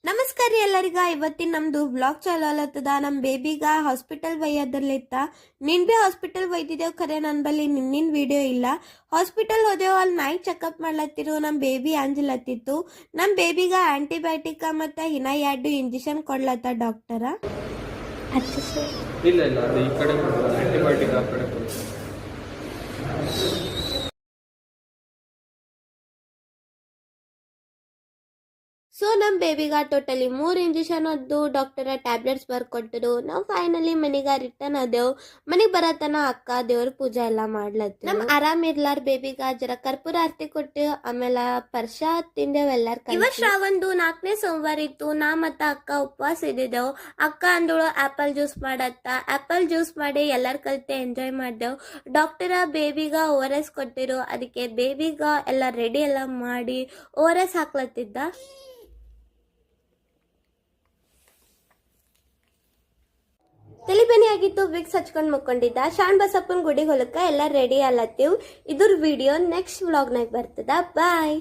ನಮಸ್ಕಾರ ರೀ ಎಲ್ಲರಿಗ. ಇವತ್ತಿನ ನಮ್ದು ಬ್ಲಾಗ್ ಚಾಲು ಅಲತ್ತದ. ನಮ್ಮ ಬೇಬಿಗ ಹಾಸ್ಪಿಟಲ್ ಒಯ್ಯೋದ್ರಲ್ಲಿತ್ತ. ನಿನ್ ಬಿ ಹಾಸ್ಪಿಟಲ್ ಒಯ್ದಿದ್ದೇವ್, ಖರೆ ನನ್ ಬಲ್ಲಿ ನಿನ್ನಿನ ವಿಡಿಯೋ ಇಲ್ಲ. ಹಾಸ್ಪಿಟಲ್ ಹೋದೆವು, ಅಲ್ಲಿ ನೈಟ್ ಚೆಕಪ್ ಮಾಡ್ಲತ್ತಿರು. ನಮ್ಮ ಬೇಬಿ ಅಂಜಲತ್ತಿತ್ತು. ನಮ್ಮ ಬೇಬಿಗ ಆಂಟಿಬಯೋಟಿಕ್ ಮತ್ತು ಹಿನ 2 ಇಂಜೆಕ್ಷನ್ ಕೊಡ್ಲತ್ತ ಡಾಕ್ಟರ. ಇಲ್ಲ ಇಲ್ಲ, ಅದು ಈ ಕಡೆ ಆಂಟಿಬಯೋಟಿಕ್ ಆ ಕಡೆ. ಸೊ ನಮ್ಮ ಬೇಬಿಗ ಟೋಟಲಿ 3 ಇಂಜೆಕ್ಷನ್ ಅದ್ದು ಡಾಕ್ಟರ ಟ್ಯಾಬ್ಲೆಟ್ಸ್ ಬರ್ಕೊಟ್ಟರು. ನಾವು ಫೈನಲಿ ಮನೆಗೆ ರಿಟರ್ನ್ ಆದೆವು. ಮನೆಗೆ ಬರತನ ಅಕ್ಕ ದೇವ್ರ ಪೂಜೆ ಎಲ್ಲ ಮಾಡ್ಲತ್ತಿ. ನಮ್ ಆರಾಮ್ ಇರ್ಲಾರ ಬೇಬಿಗ ಜರ ಕರ್ಪೂರ ಆರತಿ ಕೊಟ್ಟು ಆಮೇಲೆ ಪ್ರಸಾದ ತಿಂದೆವು ಎಲ್ಲಾರ. ಇವತ್ತು ಶ್ರಾವಣದು 4ನೇ ಸೋಮವಾರ ಇತ್ತು. ನಾ ಮತ್ತ ಅಕ್ಕ ಉಪವಾಸ ಇದ್ದಿದ್ದೆವು. ಅಕ್ಕ ಅಂದಳು ಆಪಲ್ ಜ್ಯೂಸ್ ಮಾಡತ್ತ. ಆಪಲ್ ಜ್ಯೂಸ್ ಮಾಡಿ ಎಲ್ಲಾರ ಕಲಿತೆ ಎಂಜಾಯ್ ಮಾಡ್ದೆವು. ಡಾಕ್ಟರ ಬೇಬಿಗ ORS ಕೊಟ್ಟಿರು. ಅದಕ್ಕೆ ಬೇಬಿಗ ಎಲ್ಲ ರೆಡಿ ಎಲ್ಲ ಮಾಡಿ ORS ಹಾಕ್ಲತ್ತಿದ್ದ. ತಲೆಬೇನೆ ಆಗಿತ್ತು, ವಿಕ್ಸ್ ಹಚ್ಕೊಂಡು ಮುಕ್ಕೊಂಡಿದ್ದ. ಶಾನ್ ಬಸಪ್ಪನ ಗುಡಿಗೆ ಹೊಲಕ್ಕ ಎಲ್ಲ ರೆಡಿ ಅಲ್ಲತ್ತೀವ್. ಇದ್ರ ವಿಡಿಯೋ ನೆಕ್ಸ್ಟ್ ವ್ಲಾಗ್ನಾಗ ಬರ್ತದ. ಬಾಯ್.